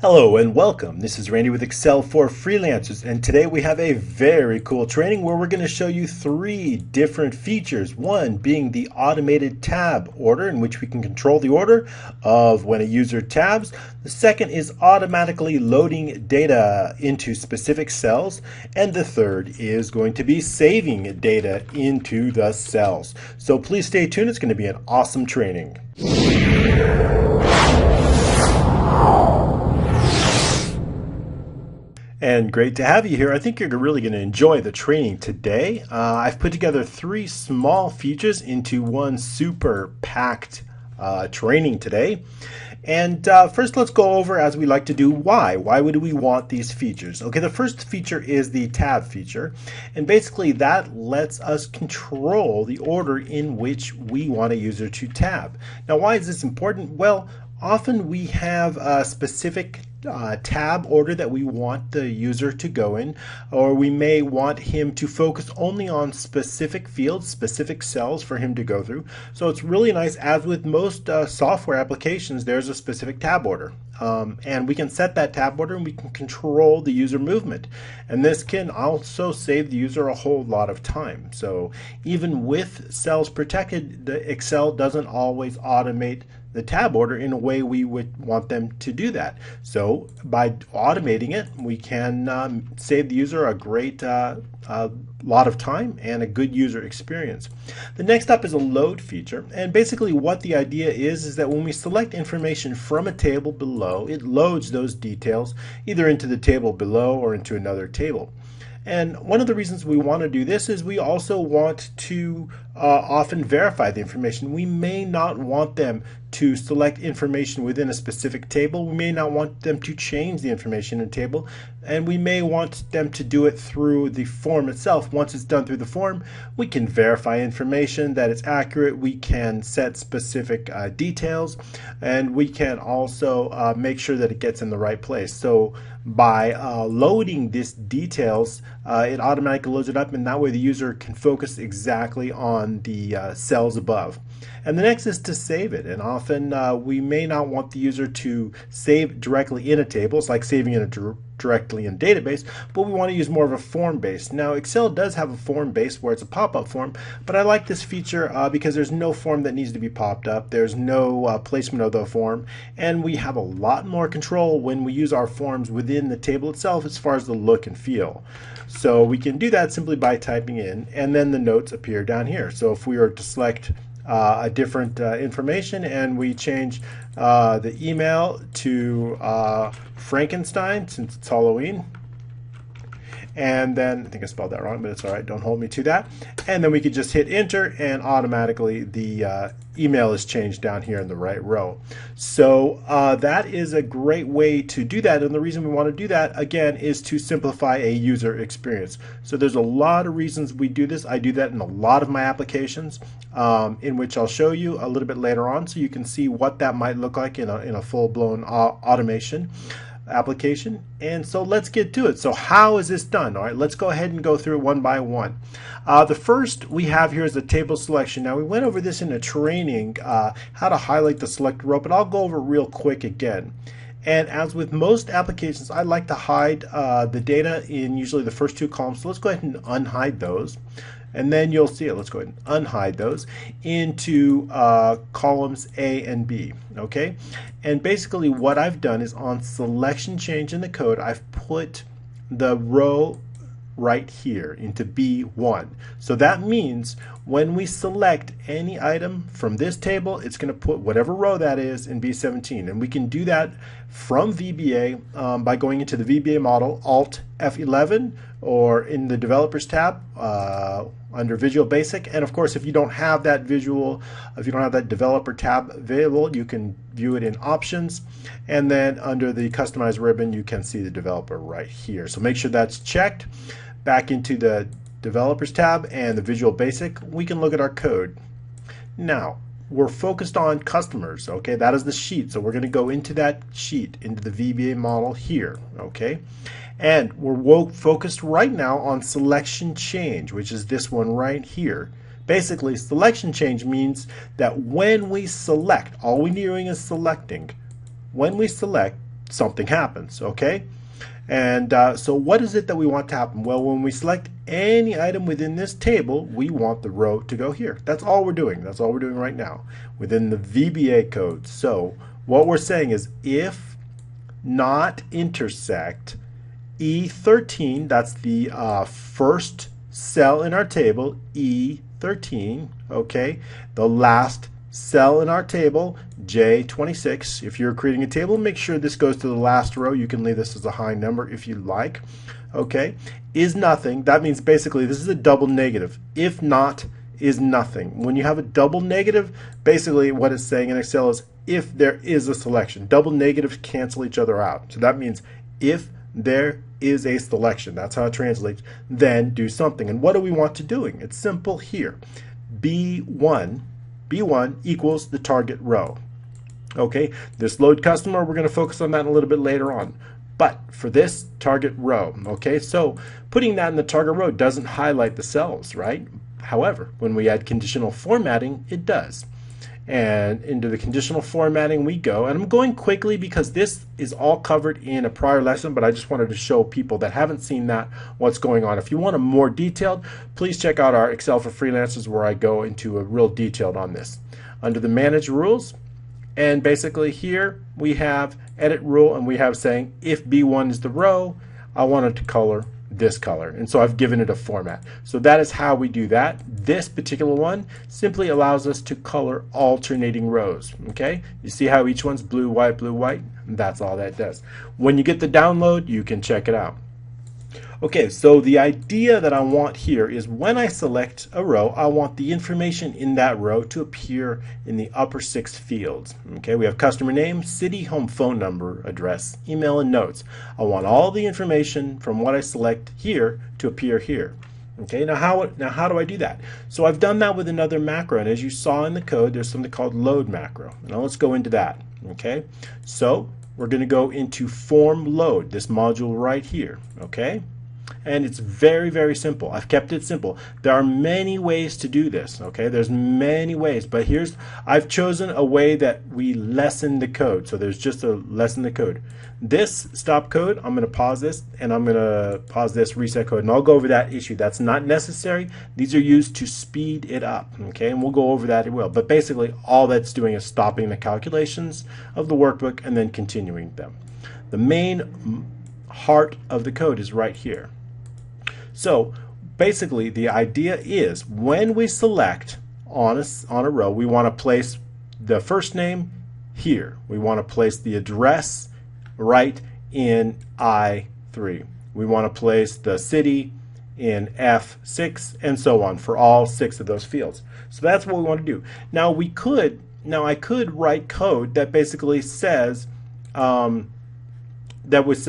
Hello and welcome. This is Randy with Excel for Freelancers, and today we have a very cool training where we're going to show you three different features. One being the automated tab order, in which we can control the order of when a user tabs. The second is automatically loading data into specific cells, and the third is going to be saving data into the cells. So please stay tuned. It's going to be an awesome training. And great to have you here. I think you're really going to enjoy the training today. I've put together three small features into one super packed training today. And first, let's go over, as we like to do, why. Why would we want these features? Okay, the first feature is the tab feature. And basically that lets us control the order in which we want a user to tab. Now, why is this important? Well, often we have a specific tab order that we want the user to go in, or we may want him to focus only on specific fields, specific cells for him to go through. So it's really nice, as with most software applications, there's a specific tab order. And we can set that tab order and we can control the user movement. And this can also save the user a whole lot of time. So even with cells protected, the Excel doesn't always automate the tab order in a way we would want them to do that. So by automating it, we can save the user a great lot of time and a good user experience. The next up is a load feature, and basically what the idea is that when we select information from a table below, it loads those details either into the table below or into another table. And one of the reasons we want to do this is we also want to often verify the information. We may not want them to select information within a specific table. We may not want them to change the information in a table, and we may want them to do it through the form itself. Once it's done through the form, we can verify information that it's accurate. We can set specific details, and we can also make sure that it gets in the right place. So by loading these details, it automatically loads it up, and that way the user can focus exactly on the cells above. And the next is to save it, and often we may not want the user to save directly in a table. It's like saving in directly in a database, but we want to use more of a form base. Now, Excel does have a form base where it's a pop-up form, but I like this feature because there's no form that needs to be popped up. There's no placement of the form, and we have a lot more control when we use our forms within the table itself as far as the look and feel. So we can do that simply by typing in, and then the notes appear down here. So if we were to select a different information and we change the email to Frankenstein, since it's Halloween, and then I think I spelled that wrong, but it's all right, don't hold me to that. And then we could just hit enter, and automatically the email is changed down here in the right row. So that is a great way to do that, and the reason we want to do that again is to simplify a user experience. So there's a lot of reasons we do this. I do that in a lot of my applications, in which I'll show you a little bit later on, so you can see what that might look like in a full-blown automation application. And so let's get to it. So how is this done? All right, let's go ahead and go through it one by one. The first we have here is the table selection. Now, we went over this in a training, how to highlight the select row, but I'll go over it real quick again. And as with most applications, I like to hide the data in usually the first two columns. So let's go ahead and unhide those. And then you'll see it. Let's go ahead and unhide those into columns A and B. Okay, and basically what I've done is on selection change in the code, I've put the row right here into B1. So that means when we select any item from this table, it's going to put whatever row that is in B17. And we can do that from VBA by going into the VBA model, Alt F11, or in the Developers tab under Visual Basic. And of course, if you don't have that Developer tab available, you can view it in Options. And then under the Customize ribbon, you can see the Developer right here. So make sure that's checked. Back into the Developers tab and the Visual Basic, we can look at our code. Now, we're focused on customers, okay? That is the sheet, so we're going to go into that sheet, into the VBA model here, okay? And we're focused right now on selection change, which is this one right here. Basically, selection change means that when we select, all we're doing is selecting. When we select, something happens, okay? And so what is it that we want to happen? Well, when we select any item within this table, we want the row to go here. That's all we're doing. That's all we're doing right now within the VBA code. So what we're saying is if not intersect E13, that's the first cell in our table, E13, okay? The last cell in our table, J26. If you're creating a table, make sure this goes to the last row. You can leave this as a high number if you like. Okay, is nothing. That means basically this is a double negative. If not is nothing. When you have a double negative, basically what it's saying in Excel is if there is a selection. Double negatives cancel each other out. So that means if there is a selection, that's how it translates, then do something. And what do we want to do? It's simple here. B1 equals the target row. Okay, this load customer, we're going to focus on that a little bit later on. But for this target row, okay, so putting that in the target row doesn't highlight the cells, right? However, when we add conditional formatting, it does. And into the conditional formatting we go, and I'm going quickly because this is all covered in a prior lesson, but I just wanted to show people that haven't seen that what's going on. If you want a more detailed, please check out our Excel for Freelancers where I go into a real detailed on this. Under the manage rules, and basically here we have edit rule, and we have saying if B1 is the row, I want it to color this color, and so I've given it a format. So that is how we do that. This particular one simply allows us to color alternating rows. Okay, you see how each one's blue, white, and that's all that does. When you get the download, you can check it out. Okay, so the idea that I want here is when I select a row, I want the information in that row to appear in the upper 6 fields. Okay, we have customer name, city, home phone number, address, email, and notes. I want all the information from what I select here to appear here. Okay, now how do I do that? So I've done that with another macro, and as you saw in the code, there's something called load macro. Now let's go into that. Okay, so we're going to go into form load, this module right here. Okay. And it's very, very simple. I've kept it simple. There are many ways to do this. Okay, there's many ways, but I've chosen a way that we lessen the code. So there's just a lessen the code. This stop code, I'm going to pause this, and I'm going to pause this reset code, and I'll go over that issue. That's not necessary. These are used to speed it up. Okay, and we'll go over that as well. But basically, all that's doing is stopping the calculations of the workbook and then continuing them. The main heart of the code is right here. So basically the idea is when we select on a row, we want to place the first name here. We want to place the address right in I3. We want to place the city in F6 and so on for all 6 of those fields. So that's what we want to do. Now I could write code that basically says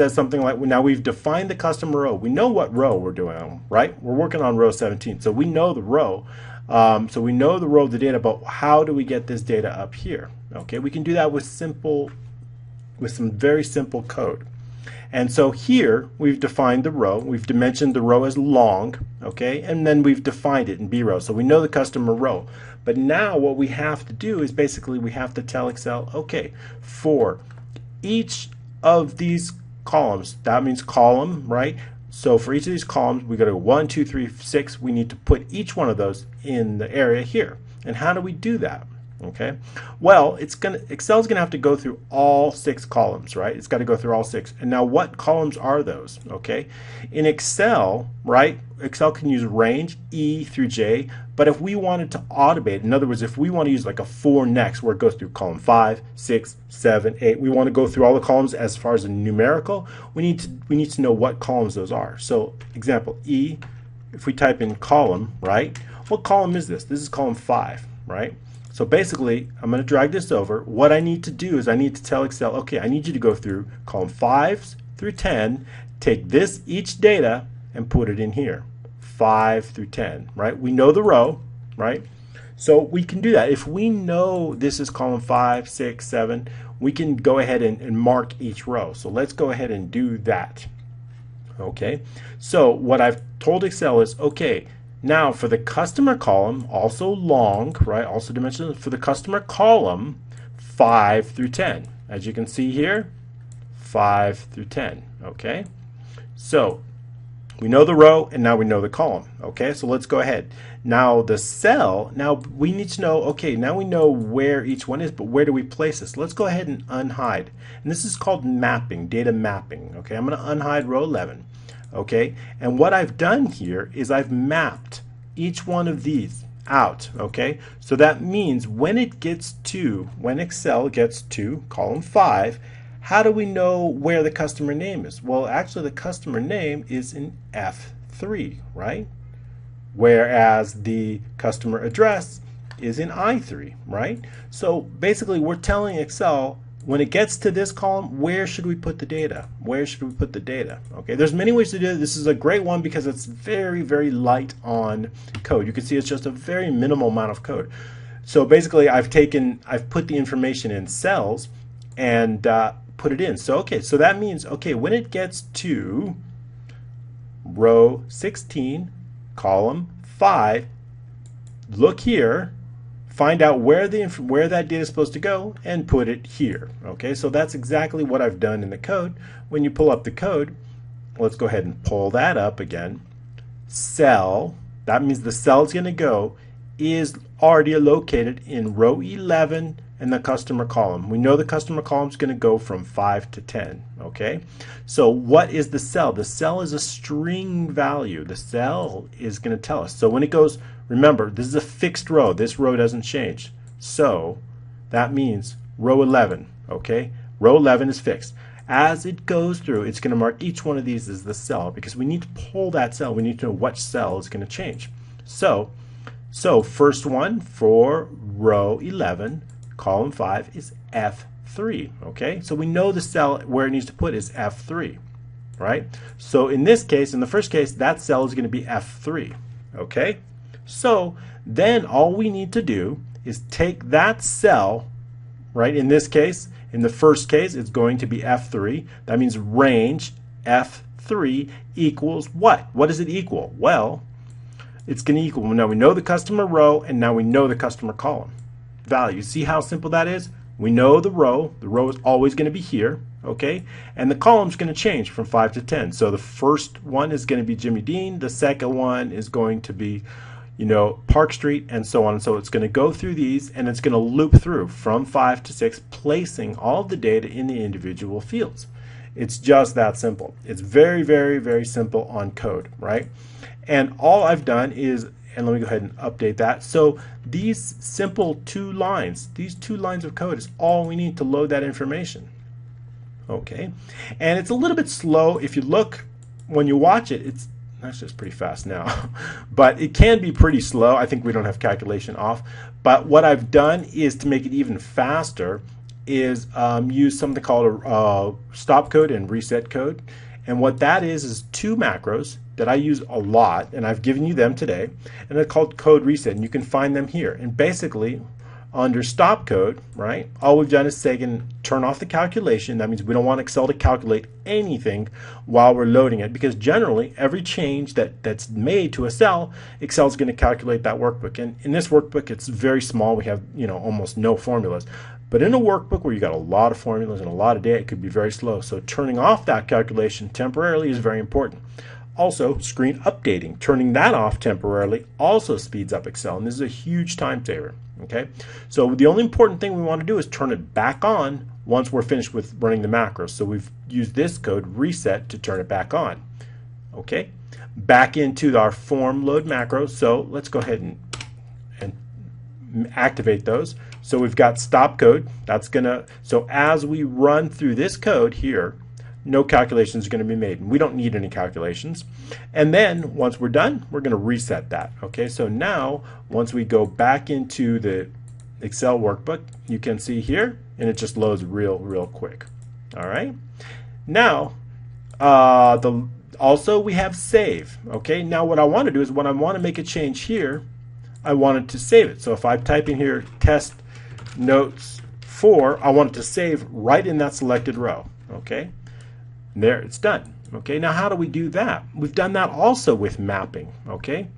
something like, now we've defined the custom row. We know what row we're doing, right? We're working on row 17, so we know the row. So we know the row of the data, but how do we get this data up here? Okay, we can do that with some very simple code. And so here we've defined the row. We've dimensioned the row as long, okay, and then we've defined it in B row. So we know the customer row. But now what we have to do is basically we have to tell Excel, okay, for each of these columns, that means column, right? So for each of these columns, we got to go 1, 2, 3, 6. We need to put each one of those in the area here. And how do we do that? Okay, well, Excel's gonna have to go through all 6 columns, right? It's got to go through all 6. And now what columns are those? Okay, in Excel, right, Excel can use range E through J, but if we wanted to automate, in other words, if we want to use like a for next where it goes through column 5, 6, 7, 8, we want to go through all the columns as far as a numerical, we need to know what columns those are. So example E, if we type in column, right, what column is this? This is column 5, right? So basically, I'm going to drag this over. What I need to do is I need to tell Excel, okay, I need you to go through column 5 through 10, take each data and put it in here, 5 through 10, right? We know the row, right? So we can do that. If we know this is column 5, 6, 7, we can go ahead and mark each row. So let's go ahead and do that. Okay, so what I've told Excel is, okay, now for the customer column, also long, right, also dimension for the customer column 5 through 10. As you can see here, 5 through 10. Okay, so we know the row and now we know the column. Okay, so let's go ahead. Now the cell, now we need to know, okay, now we know where each one is, but where do we place this? Let's go ahead and unhide. And this is called mapping, data mapping. Okay, I'm going to unhide row 11. Okay, and what I've done here is I've mapped each one of these out. Okay, so that means when Excel gets to column 5, how do we know where the customer name is? Well, actually the customer name is in F3, right? Whereas the customer address is in I3, right? So basically we're telling Excel, when it gets to this column, where should we put the data? Where should we put the data? Okay, there's many ways to do it. This is a great one because it's very, very light on code. You can see it's just a very minimal amount of code. So basically I've put the information in cells and put it in. So okay, so that means, okay, when it gets to row 16, column 5, look here, find out where that data is supposed to go and put it here. Okay, so that's exactly what I've done in the code. When you pull up the code, let's go ahead and pull that up again. Cell, that means the cell is going to go is already located in row 11 in the customer column. We know the customer column is going to go from 5 to 10. Okay, so what is the cell? The cell is a string value. The cell is going to tell us. So when it goes, remember, this is a fixed row. This row doesn't change. So that means row 11. Okay, row 11 is fixed. As it goes through, it's going to mark each one of these as the cell because we need to pull that cell. We need to know which cell is going to change. So first one for row 11, column 5 is F3. Okay, so we know the cell where it needs to put is F3, right? So in this case, in the first case, that cell is going to be F3. Okay, so then all we need to do is take that cell, right? In this case, in the first case, it's going to be F3. That means range F3 equals what? What does it equal? Well, it's going to equal, now we know the customer row and now we know the customer column value. See how simple that is? We know the row is always going to be here, okay? And the column is going to change from 5 to 10. So the first one is going to be Jimmy Dean, the second one is going to be, you know, Park Street, and so on. So it's going to go through these and it's going to loop through from 5 to 6, placing all of the data in the individual fields. It's just that simple. It's very, very, very simple on code, right? And all I've done is, and let me go ahead and update that. So these simple these two lines of code is all we need to load that information. Okay, and it's a little bit slow. If you look, when you watch it, it's actually it's pretty fast now, but it can be pretty slow. I think we don't have calculation off. But what I've done is to make it even faster is use something called a stop code and reset code. And what that is two macros that I use a lot, and I've given you them today, and they're called code reset, and you can find them here. And basically, under stop code, right, all we've done is turn off the calculation. That means we don't want Excel to calculate anything while we're loading it, because generally every change that's made to a cell, Excel is going to calculate that workbook. And in this workbook, it's very small. We have, you know, almost no formulas. But in a workbook where you got a lot of formulas and a lot of data, it could be very slow. So turning off that calculation temporarily is very important. Also, screen updating, turning that off temporarily also speeds up Excel, and this is a huge time saver. Okay, so the only important thing we want to do is turn it back on once we're finished with running the macros. So we've used this code reset to turn it back on. Okay, back into our form load macro. So let's go ahead and activate those. So we've got stop code. That's gonna, so as we run through this code here, no calculations are going to be made. We don't need any calculations. And then once we're done, we're going to reset that. Okay, so now once we go back into the Excel workbook, you can see here, and it just loads real quick. All right. Now, also we have save. Okay. Now what I want to do is when I want to make a change here, I want it to save it. So if I type in here test notes 4, I want it to save right in that selected row. Okay. There, it's done. Okay, now how do we do that? We've done that also with mapping. Okay,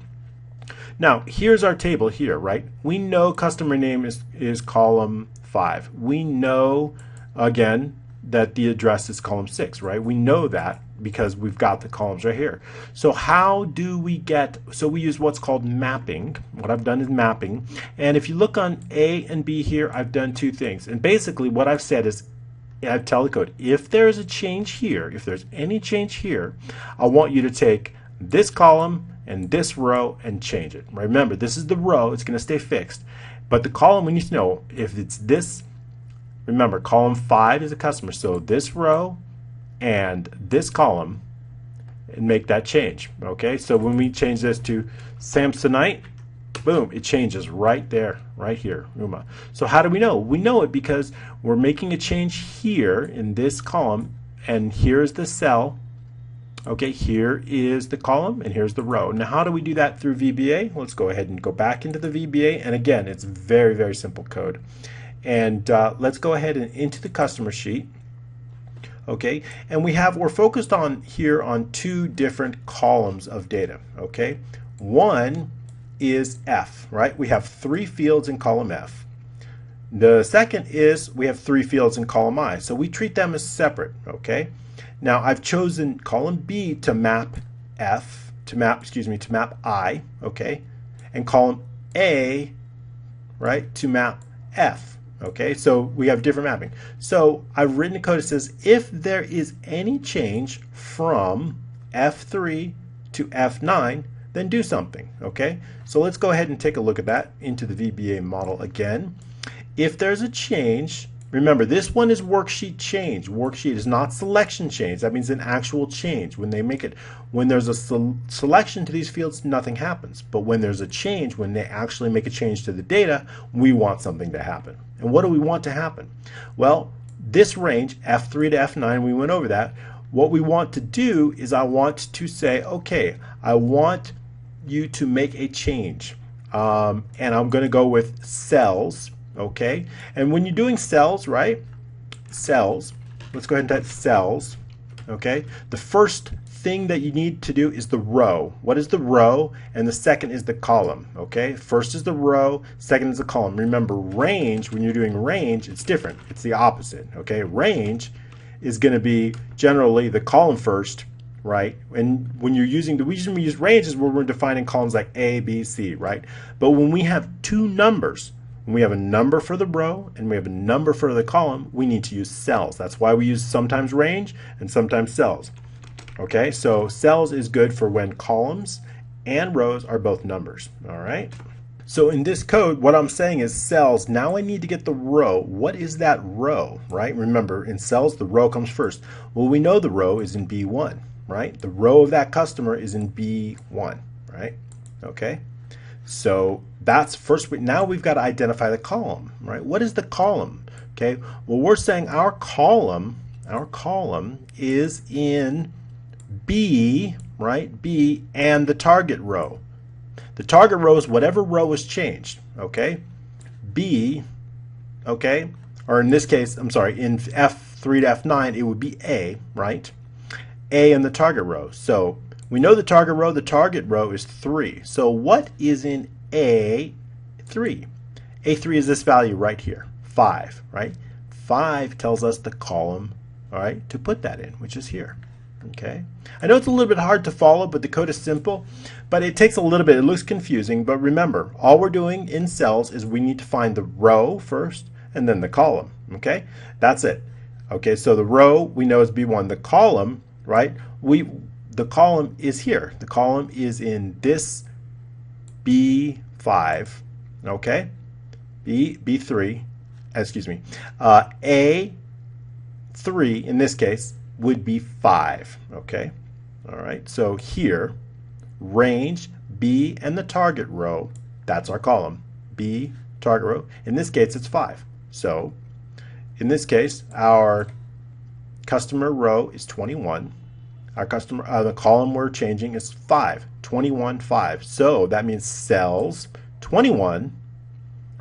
now here's our table here, right? We know customer name is column 5. We know, again, that the address is column 6, right? We know that because we've got the columns right here. So how do we get, so we use what's called mapping. What I've done is mapping. And if you look on A and B here, I've done two things. And basically what I've said is, I tell the code, if there's a change here, if there's any change here, I want you to take this column and this row and change it. Remember, this is the row, it's going to stay fixed. But the column, we need to know if it's this. Remember, column 5 is a customer, so this row and this column, and make that change. Okay, so when we change this to Samsonite, boom, it changes right there, right here, Uma. So how do we know? We know it because we're making a change here in this column, and here's the cell. Okay, here is the column and here's the row. Now how do we do that through VBA? Let's go ahead and go back into the VBA, and again, it's very, very simple code. And let's go ahead and into the customer sheet. Okay, and we're focused on here on two different columns of data. Okay, one is F, right? We have 3 fields in column F. The second is we have 3 fields in column I, so we treat them as separate. Okay, now I've chosen column B to map to map I, okay, and column A, right, to map F. Okay, so we have different mapping. So I've written a code that says if there is any change from F3 to F9, then do something. Okay, so let's go ahead and take a look at that into the VBA model again. If there's a change, remember this one is worksheet change. Worksheet is not selection change. That means an actual change. When they make it, when there's a selection to these fields, nothing happens. But when there's a change, when they actually make a change to the data, we want something to happen. And what do we want to happen? Well, this range, F3 to F9, we went over that. What we want to do is I want to say, okay, I want you to make a change. And I'm going to go with cells. Okay, and when you're doing cells, right, cells, let's go ahead and type cells. Okay, the first thing that you need to do is the row. What is the row? And the second is the column. Okay, first is the row, second is the column. Remember, range, when you're doing range, it's different. It's the opposite. Okay, range is going to be generally the column first, right? And when you're using the reason we use range is where we're defining columns like A, B, C, right? But when we have two numbers, when we have a number for the row and we have a number for the column, we need to use cells. That's why we use sometimes range and sometimes cells. Okay, so cells is good for when columns and rows are both numbers. All right. So in this code, what I'm saying is cells. Now I need to get the row. What is that row, right? Remember, in cells, the row comes first. Well, we know the row is in B1, right? The row of that customer is in B1, right? Okay. So that's first. Now we've got to identify the column, right? What is the column? Okay. Well, we're saying our column is in B, right? B and the target row. The target row is whatever row was changed. Okay. B. Okay. Or in this case, I'm sorry, in F3 to F9, it would be A, right? A in the target row. So we know the target row is 3. So what is in A3? A3 is this value right here, 5, right? 5 tells us the column, all right, to put that in, which is here. Okay. I know it's a little bit hard to follow, but the code is simple, but it takes a little bit. It looks confusing, but remember, all we're doing in cells is we need to find the row first and then the column. Okay. That's it. Okay. So the row we know is B1. The column, right? The column is here. The column is in this B5, okay? B3, excuse me. A3 in this case would be 5, okay? All right, so here, range, B and the target row, that's our column. B, target row. In this case, it's 5. So, in this case, our customer row is 21. Our customer, the column we're changing is 5, 21, 5. So that means cells 21,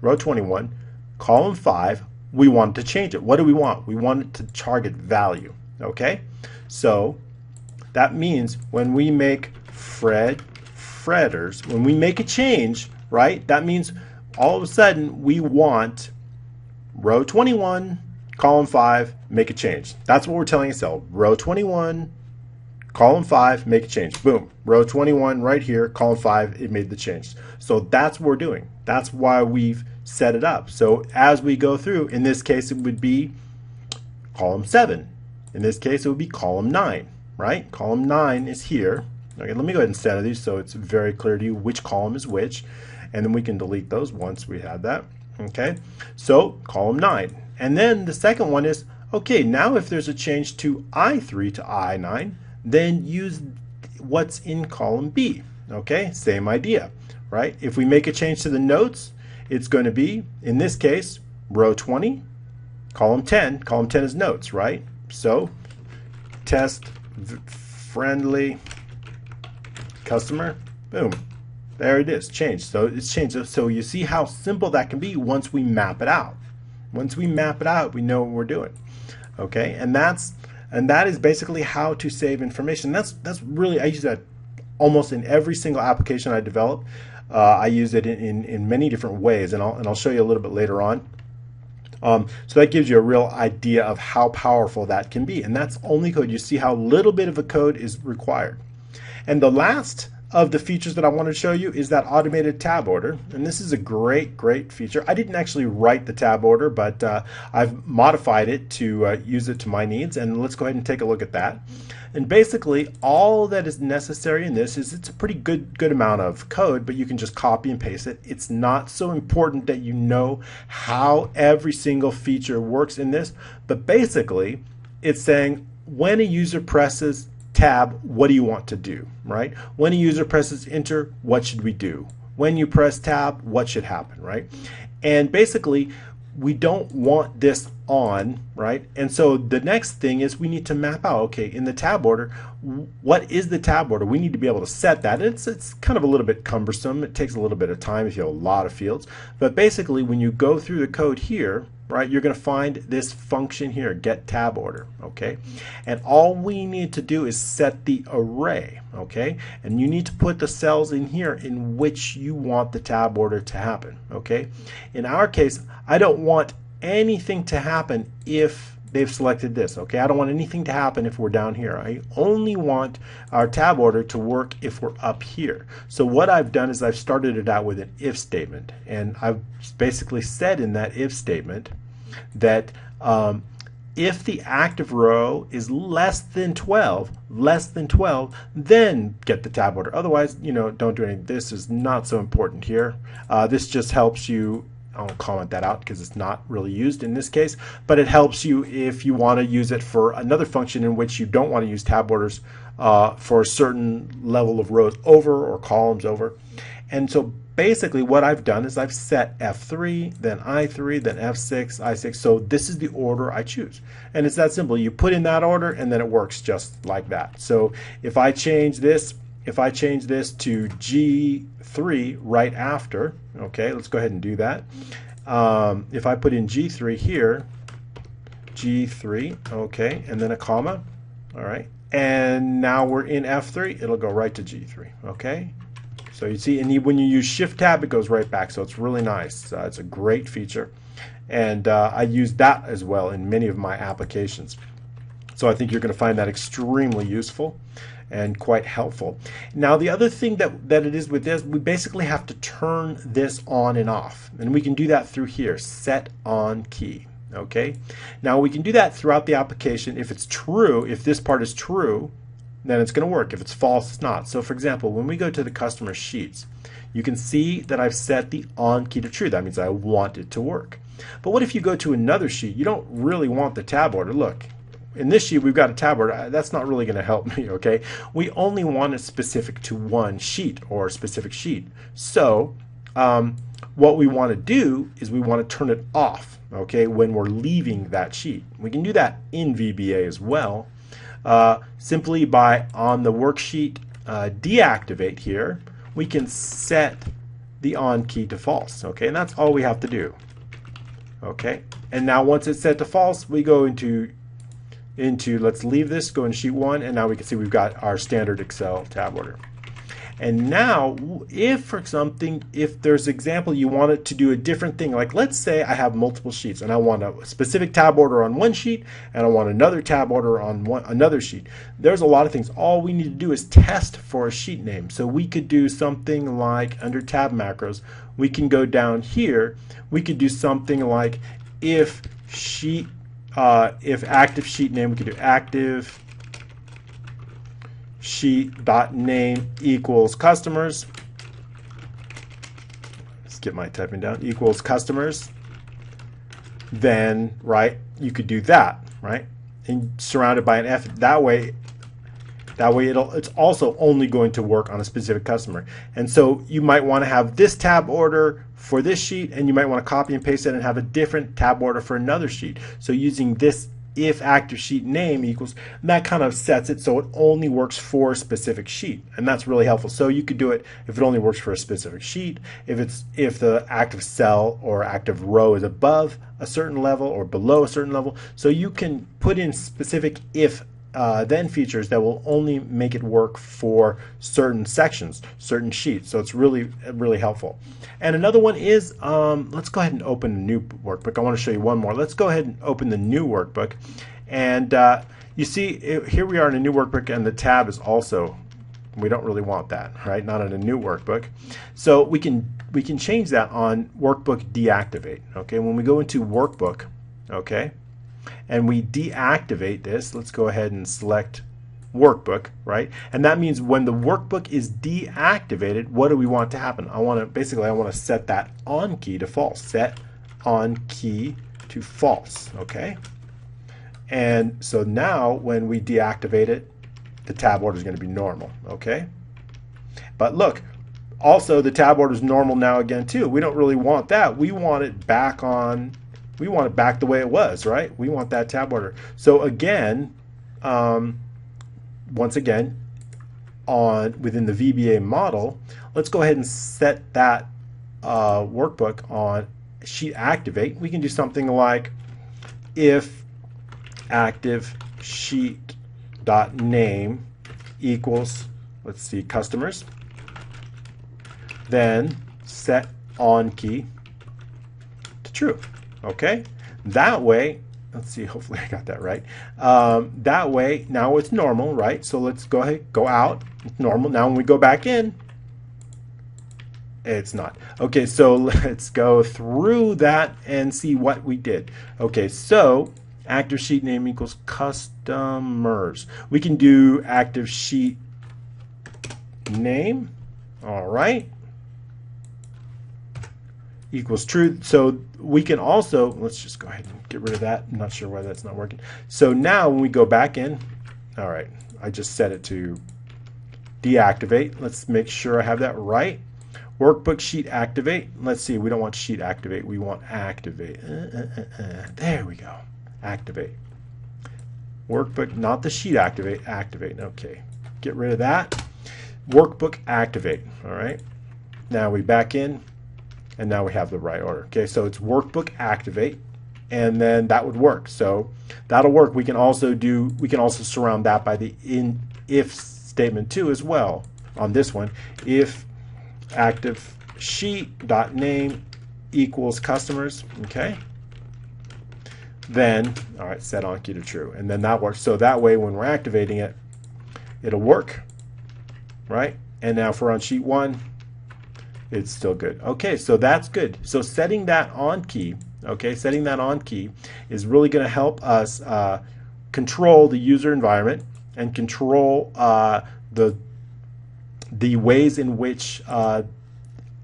row 21, column 5, we want to change it. What do we want? We want it to target value. Okay? So that means when we make fretters, when we make a change, right? That means all of a sudden we want row 21, column 5, make a change. That's what we're telling Excel. Row 21, column 5, make a change. Boom. Row 21 right here, column 5, it made the change. So that's what we're doing. That's why we've set it up. So as we go through, in this case it would be column 7. In this case it would be column 9, right? Column 9 is here. Okay, let me go ahead and center these so it's very clear to you which column is which, and then we can delete those once we have that. Okay, so column 9. And then the second one is, okay, now if there's a change to I3 to I9, then use what's in column B. Okay, same idea, right? If we make a change to the notes, it's going to be, in this case, row 20, column 10. Column 10 is notes, right? So test friendly customer, boom. There it is, changed. So it's changed. So you see how simple that can be once we map it out. Once we map it out, we know what we're doing. Okay, and that is basically how to save information. That's really, I use that almost in every single application I develop. I use it in many different ways, and I'll show you a little bit later on. So that gives you a real idea of how powerful that can be, and that's only code. You see how little bit of a code is required. And the last of the features that I want to show you is that automated tab order, and this is a great feature. I didn't actually write the tab order, but I've modified it to use it to my needs, and let's go ahead and take a look at that. And basically all that is necessary in this is, it's a pretty good amount of code, but you can just copy and paste it. It's not so important that you know how every single feature works in this, but basically it's saying when a user presses tab, what do you want to do, right? When a user presses enter, what should we do? When you press tab, what should happen, right? And basically, we don't want this on, right? And so the next thing is we need to map out, okay, in the tab order, what is the tab order? We need to be able to set that. It's kind of a little bit cumbersome. It takes a little bit of time if you have a lot of fields. But basically, when you go through the code here, right, you're going to find this function here, get tab order, okay? And all we need to do is set the array, okay? And you need to put the cells in here in which you want the tab order to happen, okay? In our case, I don't want anything to happen if they've selected this, okay? I don't want anything to happen if we're down here. I only want our tab order to work if we're up here. So what I've done is I've started it out with an if statement, and I've basically said in that if statement that if the active row is less than 12, then get the tab order. Otherwise, you know, don't do anything. This is not so important here. This just helps you. I won't comment that out because it's not really used in this case, but it helps you if you want to use it for another function in which you don't want to use tab orders for a certain level of rows over or columns over. And so basically what I've done is I've set F3, then I3, then F6, I6. So this is the order I choose. And it's that simple. You put in that order and then it works just like that. So if I change this, to G3 right after, okay, let's go ahead and do that. If I put in G3 here, G3, okay, and then a comma, all right, and now we're in F3, it'll go right to G3, okay? So you see, and when you use Shift Tab, it goes right back, so it's really nice. It's a great feature, and I use that as well in many of my applications. So I think you're going to find that extremely useful and quite helpful. Now the other thing that it is with this, we basically have to turn this on and off, and we can do that through here, set on key. Okay, now we can do that throughout the application. If it's true, if this part is true, then it's going to work. If it's false, it's not. So for example, when we go to the customer sheets, you can see that I've set the on key to true. That means I want it to work. But what if you go to another sheet? You don't really want the tab order. Look, in this sheet we've got a tab order. That's not really going to help me, okay? We only want it specific to one sheet or a specific sheet. So what we want to do is we want to turn it off, okay, when we're leaving that sheet. We can do that in VBA as well, simply by on the worksheet deactivate here, we can set the on key to false, okay, and that's all we have to do, okay. And now once it's set to false, we go into let's leave this, go into sheet 1, and now we can see we've got our standard Excel tab order. And now if there's an example you want it to do a different thing, like let's say I have multiple sheets and I want a specific tab order on one sheet and I want another tab order on another sheet. There's a lot of things. All we need to do is test for a sheet name. So we could do something like under tab macros, we can go down here, we could do something like if active sheet name, we could do active sheet dot name equals customers. Let's get my typing down. Equals customers. Then, right, you could do that, right, and surrounded by an F. That way it's also only going to work on a specific customer. And so you might want to have this tab order for this sheet, and you might want to copy and paste it and have a different tab order for another sheet. So using this if active sheet name equals, and that kind of sets it so it only works for a specific sheet, and that's really helpful. So you could do it if it only works for a specific sheet, if the active cell or active row is above a certain level or below a certain level. So you can put in specific if then features that will only make it work for certain sections, certain sheets. So it's really, really helpful. And another one is, let's go ahead and open a new workbook. I want to show you one more. Let's go ahead and open the new workbook. And you see, here we are in a new workbook, and the tab is also, we don't really want that, right? Not in a new workbook. So we can change that on workbook deactivate. Okay, when we go into workbook, okay, and we deactivate this, let's go ahead and select workbook, right? And that means when the workbook is deactivated, what do we want to happen? I want to set that on key to false. Set on key to false, okay? And so now when we deactivate it, the tab order is going to be normal, okay? But look, also the tab order is normal now again too. We don't really want that. We want it back on, we want it back the way it was, right? We want that tab order. So again, once again, within the VBA model, let's go ahead and set that workbook on sheet activate. We can do something like if active sheet dot name equals, let's see, customers, then set on key to true. Okay, that way, let's see, hopefully I got that right. That way, now it's normal, right? So let's go ahead, go out, it's normal. Now when we go back in, it's not. Okay, so let's go through that and see what we did. Okay, so active sheet name equals customers. We can do active sheet name, all right, equals true. So we can also, let's just go ahead and get rid of that. I'm not sure why that's not working. So now when we go back in, all right, I just set it to deactivate. Let's make sure I have that right. Workbook sheet activate. Let's see, we don't want sheet activate, we want activate. There we go, activate. Workbook, not the sheet activate, activate. Okay, get rid of that. Workbook activate, all right. Now we back in, and now we have the right order. Okay, so it's workbook activate, and then that would work. So that'll work. We can also surround that by the if statement too as well on this one. If active sheet dot name equals customers, okay, then all right, set on key to true, and then that works. So that way when we're activating it, it'll work, right? And now if we're on sheet 1, it's still good. Okay, so that's good. So setting that on key, okay, setting that on key is really going to help us control the user environment and control the ways in which a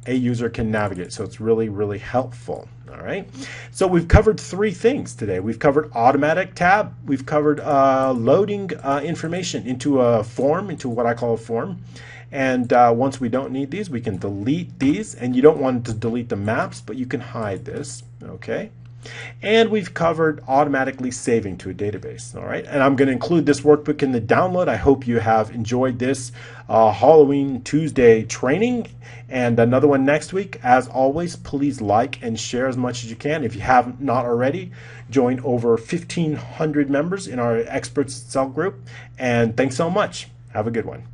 user can navigate. So it's really, really helpful. All right. So we've covered 3 things today. We've covered automatic tab. We've covered loading information into a form, into what I call a form. And once we don't need these, we can delete these. And you don't want to delete the maps, but you can hide this. Okay. And we've covered automatically saving to a database. All right. And I'm going to include this workbook in the download. I hope you have enjoyed this Halloween Tuesday training, and another one next week. As always, please like and share as much as you can. If you have not already, join over 1,500 members in our Experts Excel group. And thanks so much. Have a good one.